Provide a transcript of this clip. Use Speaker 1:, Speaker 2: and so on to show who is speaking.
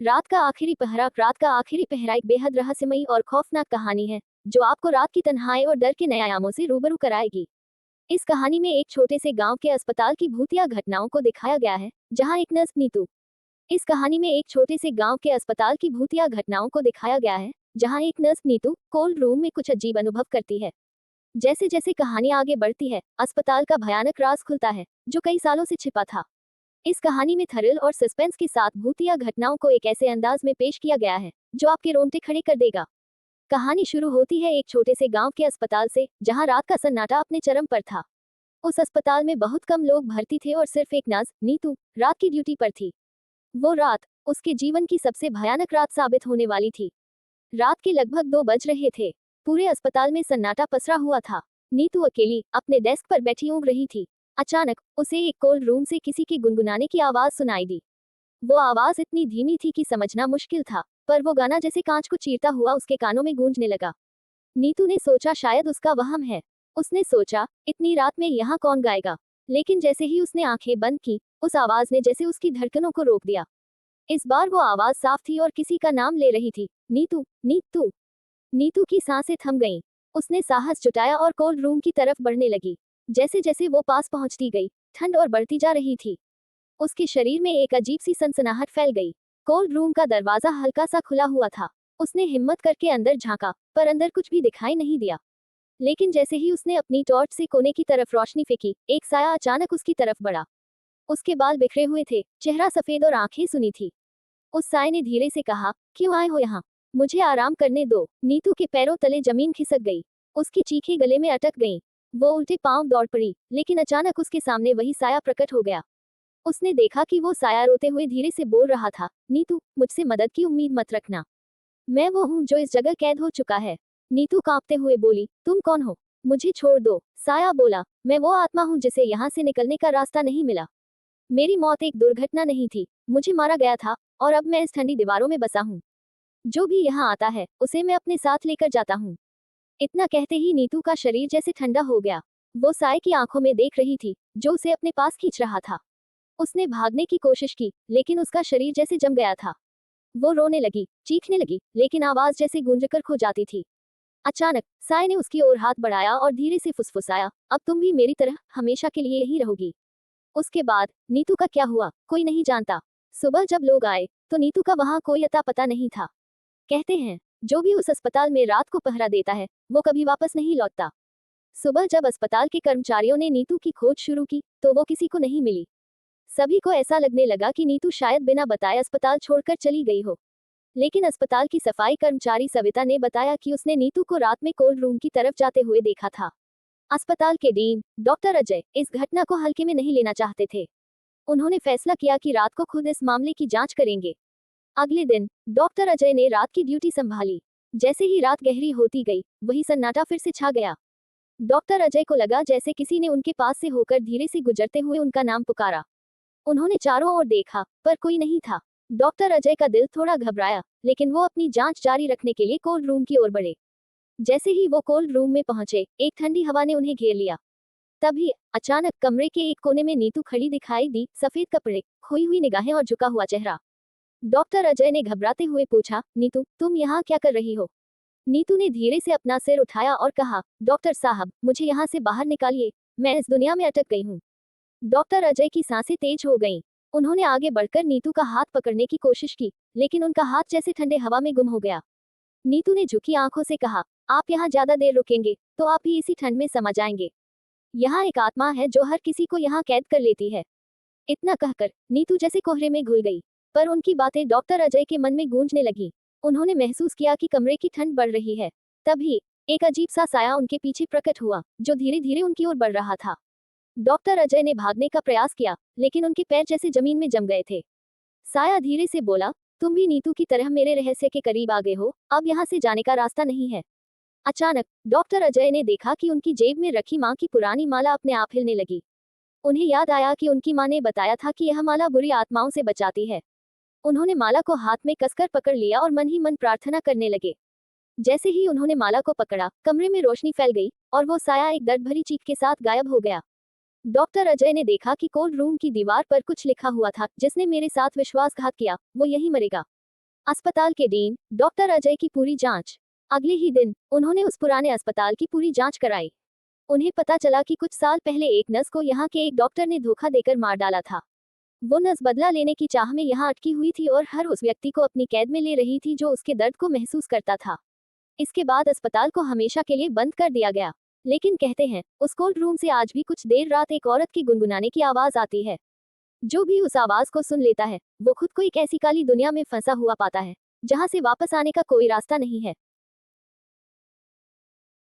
Speaker 1: रात का आखिरी पहरा एक बेहद रहस्यमयी और खौफनाक कहानी है जो आपको रात की तन्हाई और डर के नए आयामों से रूबरू कराएगी। इस कहानी में एक छोटे से गांव के अस्पताल की भूतिया घटनाओं को दिखाया गया है, जहां एक नर्स नीतू इस कहानी में एक छोटे से गांव के अस्पताल की भूतिया घटनाओं को दिखाया गया है, जहां एक नर्स नीतू कोल्ड रूम में कुछ अजीब अनुभव करती है। जैसे जैसे कहानी आगे बढ़ती है, अस्पताल का भयानक राज खुलता है, जो कई सालों से छिपा था। इस कहानी में थ्रिल और सस्पेंस के साथ भूतिया घटनाओं को एक ऐसे अंदाज में पेश किया गया है जो आपके रोंगटे खड़े कर देगा। कहानी शुरू होती है एक छोटे से गांव के अस्पताल से, जहां रात का सन्नाटा अपने चरम पर था। उस अस्पताल में बहुत कम लोग भर्ती थे और सिर्फ एक नर्स नीतू रात की ड्यूटी पर थी। वो रात उसके जीवन की सबसे भयानक रात साबित होने वाली थी। रात के लगभग 2 बज रहे थे। पूरे अस्पताल में सन्नाटा पसरा हुआ था। नीतू अकेली अपने डेस्क पर बैठी ऊँघ रही थी। अचानक उसे एक कोल्ड रूम से किसी के गुनगुनाने की आवाज सुनाई दी। वो आवाज इतनी धीमी थी कि समझना मुश्किल था, पर वो गाना जैसे कांच को चीरता हुआ उसके कानों में गूंजने लगा। नीतू ने सोचा शायद उसका वहम है। उसने सोचा इतनी रात में यहाँ कौन गाएगा। लेकिन जैसे ही उसने आंखें बंद की, उस आवाज ने जैसे उसकी धड़कनों को रोक दिया। इस बार वो आवाज साफ थी और किसी का नाम ले रही थी, नीतू नीतू। नीतू की सांसें थम गईं। उसने साहस जुटाया और कोल्ड रूम की तरफ बढ़ने लगी। जैसे जैसे वो पास पहुंचती गई, ठंड और बढ़ती जा रही थी। उसके शरीर में एक अजीब सी सनसनाहट फैल गई। कोल्ड रूम का दरवाजा हल्का सा खुला हुआ था। उसने हिम्मत करके अंदर झांका, पर अंदर कुछ भी दिखाई नहीं दिया। लेकिन जैसे ही उसने अपनी टॉर्च से कोने की तरफ रोशनी फेंकी, एक साया अचानक उसकी तरफ बढ़ा। उसके बाल बिखरे हुए थे, चेहरा सफेद और आंखें सुनी थी। उस साय ने धीरे से कहा, क्यों आए हो यहाँ? मुझे आराम करने दो। नीतू के पैरों तले जमीन खिसक गई। उसकी चीखें गले में अटक गईं। वो उल्टे पांव दौड़ पड़ी, लेकिन अचानक उसके सामने वही साया प्रकट हो गया। उसने देखा कि वो साया रोते हुए धीरे से बोल रहा था, नीतू, मुझसे मदद की उम्मीद मत रखना। मैं वो हूँ जो इस जगह कैद हो चुका है। नीतू कांपते हुए बोली, तुम कौन हो? मुझे छोड़ दो। साया बोला, मैं वो आत्मा हूँ जिसे यहाँ से निकलने का रास्ता नहीं मिला। मेरी मौत एक दुर्घटना नहीं थी, मुझे मारा गया था, और अब मैं इस ठंडी दीवारों में बसा हूँ। जो भी यहाँ आता है, उसे मैं अपने साथ लेकर जाता हूँ। इतना कहते ही नीतू का शरीर जैसे ठंडा हो गया। वो साय की आंखों में देख रही थी, जो उसे अपने पास खींच रहा था। उसने भागने की कोशिश की, लेकिन उसका शरीर जैसे जम गया था। वो रोने लगी, चीखने लगी, लेकिन आवाज जैसे गूंजकर खो जाती थी। अचानक साय ने उसकी ओर हाथ बढ़ाया और धीरे से फुसफुसाया, अब तुम भी मेरी तरह हमेशा के लिए यही रहोगी। उसके बाद नीतू का क्या हुआ, कोई नहीं जानता। सुबह जब लोग आए, तो नीतू का वहां कोई अता पता नहीं था। कहते हैं, जो भी उस अस्पताल में रात को पहरा देता है, वो कभी वापस नहीं लौटता। सुबह जब अस्पताल के कर्मचारियों ने नीतू की खोज शुरू की, तो वो किसी को नहीं मिली। सभी को ऐसा लगने लगा कि नीतू शायद बिना बताए अस्पताल छोड़कर चली गई हो। लेकिन अस्पताल की सफाई कर्मचारी सविता ने बताया कि उसने नीतू को रात में कोल्ड रूम की तरफ जाते हुए देखा था। अस्पताल के डीन डॉक्टर अजय इस घटना को हल्के में नहीं लेना चाहते थे। उन्होंने फैसला किया कि रात को खुद इस मामले की जांच करेंगे। अगले दिन डॉक्टर अजय ने रात की ड्यूटी संभाली। जैसे ही रात गहरी होती गई, वही सन्नाटा फिर से छा गया। डॉक्टर अजय को लगा जैसे किसी ने उनके पास से होकर धीरे से गुजरते हुए उनका नाम पुकारा। उन्होंने चारों ओर देखा, पर कोई नहीं था। डॉक्टर अजय का दिल थोड़ा घबराया, लेकिन वो अपनी जांच जारी रखने के लिए कोल्ड रूम की ओर बढ़े। जैसे ही वो कोल्ड रूम में पहुंचे, एक ठंडी हवा ने उन्हें घेर लिया। तभी अचानक कमरे के एक कोने में नीतू खड़ी दिखाई दी, सफेद कपड़े, खोई हुई निगाहें और झुका हुआ चेहरा। डॉक्टर अजय ने घबराते हुए पूछा, नीतू, तुम यहाँ क्या कर रही हो? नीतू ने धीरे से अपना सिर उठाया और कहा, डॉक्टर साहब, मुझे यहाँ से बाहर निकालिए, मैं इस दुनिया में अटक गई हूँ। डॉक्टर अजय की सांसें तेज हो गईं। उन्होंने आगे बढ़कर नीतू का हाथ पकड़ने की कोशिश की, लेकिन उनका हाथ जैसे ठंडे हवा में गुम हो गया। नीतू ने झुकी आंखों से कहा, आप यहाँ ज्यादा देर रुकेंगे, तो आप भी इसी ठंड में समा जाएंगे। यहाँ एक आत्मा है जो हर किसी को यहाँ कैद कर लेती है। इतना कहकर नीतू जैसे कोहरे में घुल गई, पर उनकी बातें डॉक्टर अजय के मन में गूंजने लगी। उन्होंने महसूस किया कि कमरे की ठंड बढ़ रही है। तभी एक अजीब सा साया उनके पीछे प्रकट हुआ, जो धीरे धीरे उनकी ओर बढ़ रहा था। डॉक्टर अजय ने भागने का प्रयास किया, लेकिन उनके पैर जैसे जमीन में जम गए थे। साया धीरे से बोला, तुम भी नीतू की तरह मेरे रहस्य के करीब आ गए हो, अब यहाँ से जाने का रास्ता नहीं है। अचानक डॉक्टर अजय ने देखा कि उनकी जेब में रखी माँ की पुरानी माला अपने आप हिलने लगी। उन्हें याद आया कि उनकी माँ ने बताया था कि यह माला बुरी आत्माओं से बचाती है। उन्होंने माला को हाथ में कसकर पकड़ लिया और मन ही मन प्रार्थना करने लगे। जैसे ही उन्होंने माला को पकड़ा, कमरे में रोशनी फैल गई और वो साया एक दर्द भरी चीख के साथ गायब हो गया। डॉक्टर अजय ने देखा कि कोल्ड रूम की दीवार पर कुछ लिखा हुआ था, जिसने मेरे साथ विश्वासघात किया, वो यही मरेगा। अस्पताल के डीन डॉक्टर अजय की पूरी जांच। अगले ही दिन उन्होंने उस पुराने अस्पताल की पूरी जांच कराई। उन्हें पता चला कि कुछ साल पहले एक नर्स को यहाँ के एक डॉक्टर ने धोखा देकर मार डाला था। वो नर्स बदला लेने की चाह में यहाँ अटकी हुई थी और हर उस व्यक्ति को अपनी कैद में ले रही थी जो उसके दर्द को महसूस करता था। इसके बाद अस्पताल को हमेशा के लिए बंद कर दिया गया। लेकिन कहते हैं उस कोल्ड रूम से आज भी कुछ देर रात एक औरत की गुनगुनाने की आवाज आती है। जो भी उस आवाज को सुन लेता है वो खुद को एक ऐसी काली दुनिया में फंसा हुआ पाता है जहां से वापस आने का कोई रास्ता नहीं है।